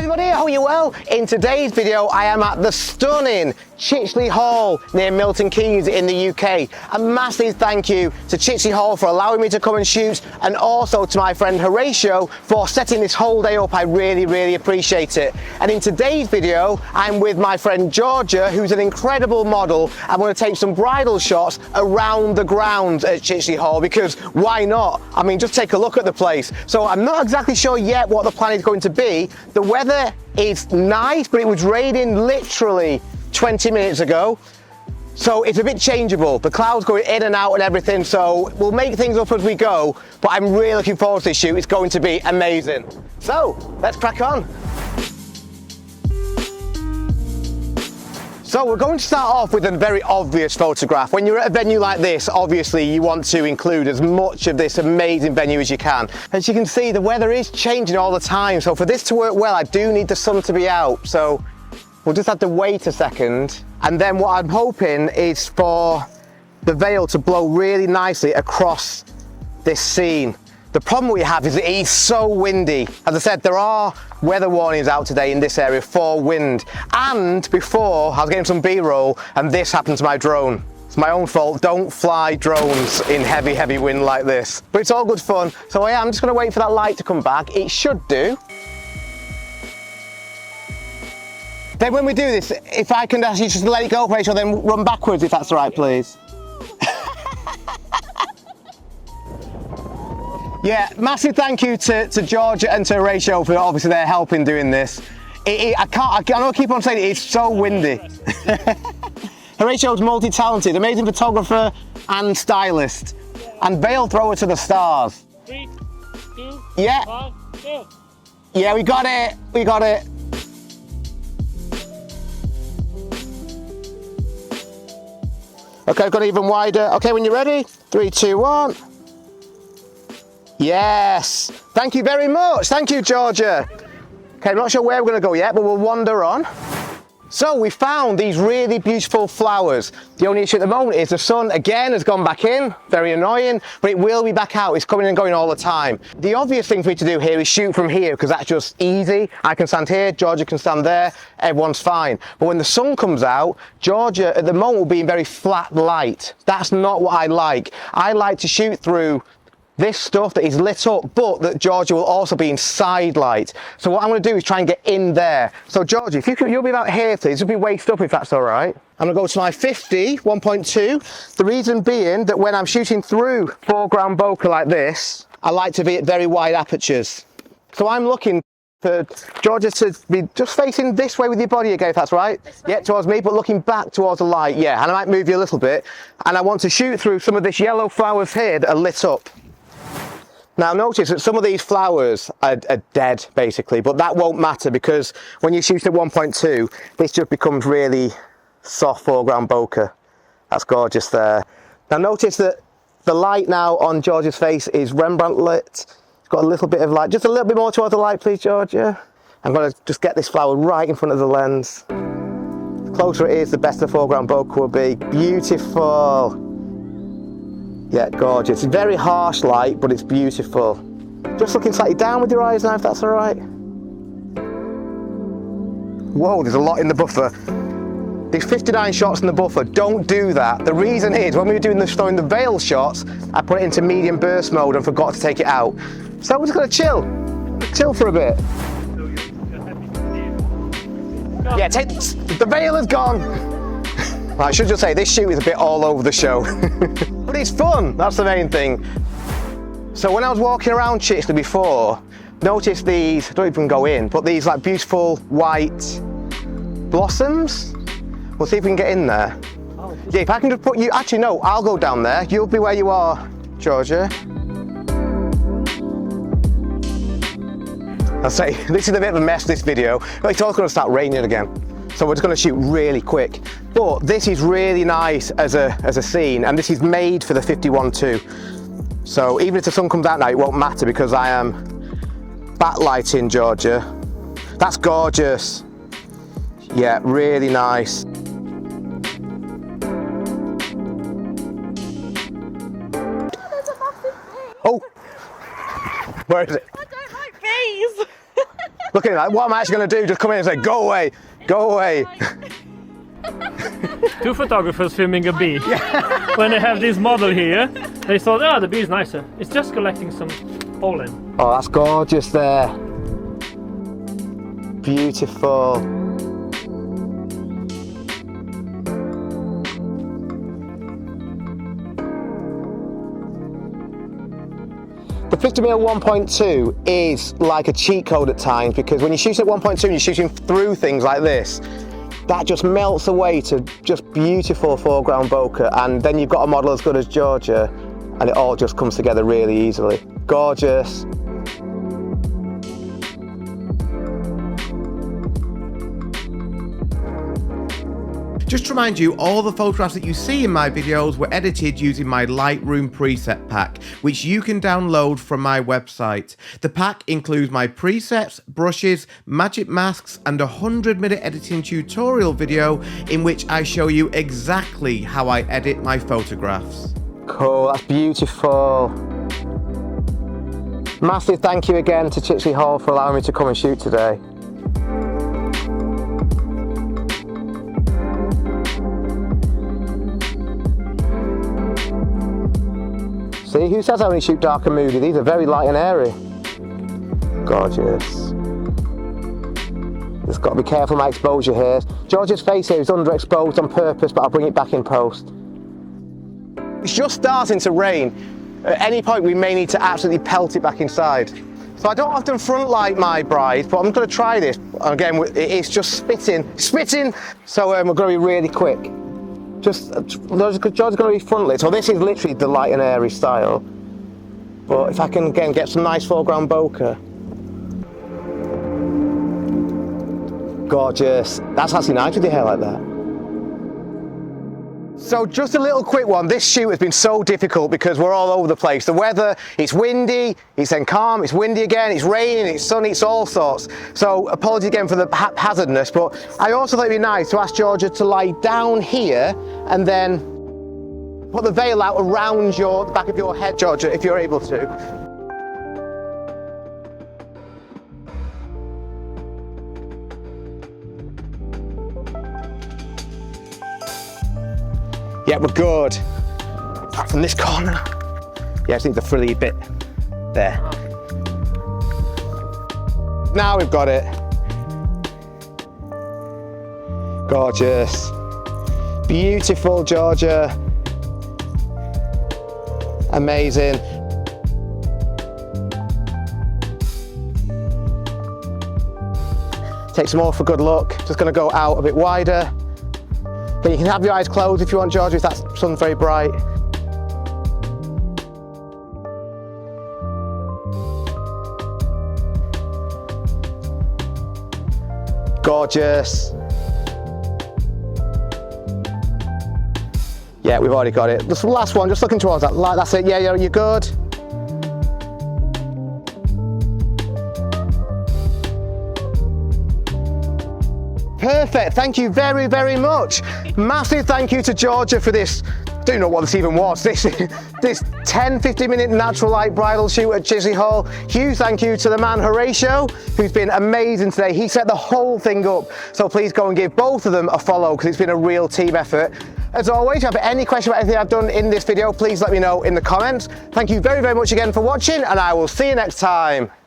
everybody, how are you well? In today's video I am at the stunning Chicheley Hall near Milton Keynes in the UK. A massive thank you to Chicheley Hall for allowing me to come and shoot, and also to my friend Horatiu for setting this whole day up. I really appreciate it. And in today's video I'm with my friend Georgia, who's an incredible model. I'm going to take some bridal shots around the grounds at Chicheley Hall because why not? I mean, just take a look at the place. So I'm not exactly sure yet what the plan is going to be. The weather is nice, but it was raining literally 20 minutes ago. So it's a bit changeable. The clouds going in and out and everything, so we'll make things up as we go, but I'm really looking forward to this shoot. It's going to be amazing. So let's crack on. So we're going to start off with a very obvious photograph. When you're at a venue like this, obviously you want to include as much of this amazing venue as you can. As you can see, the weather is changing all the time, so for this to work well, I do need the sun to be out. So we'll just have to wait a second. And then what I'm hoping is for the veil to blow really nicely across this scene. The problem we have is that it's so windy. As I said, there are weather warnings out today in this area for wind. And before, I was getting some B-roll and this happened to my drone. It's my own fault. Don't fly drones in heavy wind like this. But it's all good fun. So yeah, I'm just gonna wait for that light to come back. It should do. Then when we do this, if I can actually just let it go, Rachel, then run backwards if that's all right, please. Yeah, massive thank you to Georgia and to Horatiu for obviously their help in doing this. I know I keep on saying it's so windy. Horatiu multi-talented, amazing photographer and stylist, and veil thrower to the stars. 3, 2, yeah. 1, go. Yeah, we got it. Okay, I've got it even wider. Okay, when you're ready, 3, 2, 1. Yes, thank you very much. Thank you, Georgia. Okay, I'm not sure where we're gonna go yet, but we'll wander on. So we found these really beautiful flowers. The only issue at the moment is the sun again has gone back in, very annoying, but it will be back out. It's coming and going all the time. The obvious thing for me to do here is shoot from here because that's just easy. I can stand here, Georgia can stand there, everyone's fine. But when the sun comes out, Georgia at the moment will be in very flat light. That's not what I like. I like to shoot through this stuff that is lit up, but that Georgia will also be in side light. So what I'm going to do is try and get in there. So Georgia, if you'll be about here, please. You'll be waist up if that's all right. I'm going to go to my 50 1.2. The reason being that when I'm shooting through foreground bokeh like this, I like to be at very wide apertures. So I'm looking for Georgia to be just facing this way with your body again, if that's right. Yeah, towards me, but looking back towards the light. Yeah, and I might move you a little bit. And I want to shoot through some of this yellow flowers here that are lit up. Now notice that some of these flowers are dead basically, but that won't matter because when you shoot at 1.2, this just becomes really soft foreground bokeh. That's gorgeous there. Now notice that the light now on Georgia's face is Rembrandt lit. It's got a little bit of light, just a little bit more towards the light please, Georgia. I'm going to just get this flower right in front of the lens. The closer it is, the better the foreground bokeh will be. Beautiful. Yeah, gorgeous. It's very harsh light, but it's beautiful. Just looking slightly down with your eyes now, if that's all right. Whoa, there's a lot in the buffer. There's 59 shots in the buffer. Don't do that. The reason is, when we were doing the veil shots, I put it into medium burst mode and forgot to take it out. So we're just gonna chill for a bit. Yeah, the veil is gone. I should just say, this shoot is a bit all over the show. But it's fun, that's the main thing. So when I was walking around Chicheley before, notice these, don't even go in, but these like beautiful white blossoms. We'll see if we can get in there. Yeah, if I can just put you, actually no, I'll go down there. You'll be where you are, Georgia. I'll say, this is a bit of a mess, this video. It's all gonna start raining again. So we're just going to shoot really quick. But this is really nice as a scene, and this is made for the 51.2. So even if the sun comes out now, it won't matter because I am backlighting Georgia. That's gorgeous. Yeah, really nice. There's a massive bee. Oh, where is it? I don't like bees. looking like, what am I actually going to do? Just come in and say, go away, go away. Two photographers filming a bee. When they have this model here, they thought, oh, the bee is nicer. It's just collecting some pollen. Oh, that's gorgeous there. Beautiful. The 50mm 1.2 is like a cheat code at times, because when you shoot at 1.2 and you're shooting through things like this, that just melts away to just beautiful foreground bokeh, and then you've got a model as good as Georgia and it all just comes together really easily. Gorgeous. Just to remind you, all the photographs that you see in my videos were edited using my Lightroom preset pack, which you can download from my website. The pack includes my presets, brushes, magic masks, and a 100-minute editing tutorial video in which I show you exactly how I edit my photographs. Cool, that's beautiful. Massive thank you again to Chicheley Hall for allowing me to come and shoot today. See, who says I only shoot dark and moody? These are very light and airy. Gorgeous. Just got to be careful of my exposure here. George's face here is underexposed on purpose, but I'll bring it back in post. It's just starting to rain. At any point we may need to absolutely pelt it back inside. So I don't often front light my bride, but I'm going to try this. Again, it's just spitting. So we're going to be really quick. George's going to be front lit. So this is literally the light and airy style. But if I can again get some nice foreground bokeh. Gorgeous. That's actually nice with your hair like that. So just a little quick one. This shoot has been so difficult because we're all over the place. The weather, it's windy, it's then calm, it's windy again, it's raining, it's sunny, it's all sorts. So apologies again for the haphazardness, but I also thought it'd be nice to ask Georgia to lie down here and then put the veil out around the back of your head, Georgia, if you're able to. Yeah, we're good. Apart from this corner. Yeah, I just need the frilly bit there. Now we've got it. Gorgeous. Beautiful, Georgia. Amazing. Take some more for good luck. Just gonna go out a bit wider. But you can have your eyes closed if you want, Georgia, if that sun's very bright. Gorgeous. Yeah, we've already got it. Just the last one, just looking towards that light. That's it. Yeah, you're good. Perfect, thank you very, very much. Massive thank you to Georgia for this, I don't know what this even was, this 10-15 minute natural light bridal shoot at Chicheley Hall. Huge thank you to the man Horatiu, who's been amazing today. He set the whole thing up, so please go and give both of them a follow because it's been a real team effort. As always, if you have any question about anything I've done in this video, please let me know in the comments. Thank you very, very much again for watching, and I will see you next time.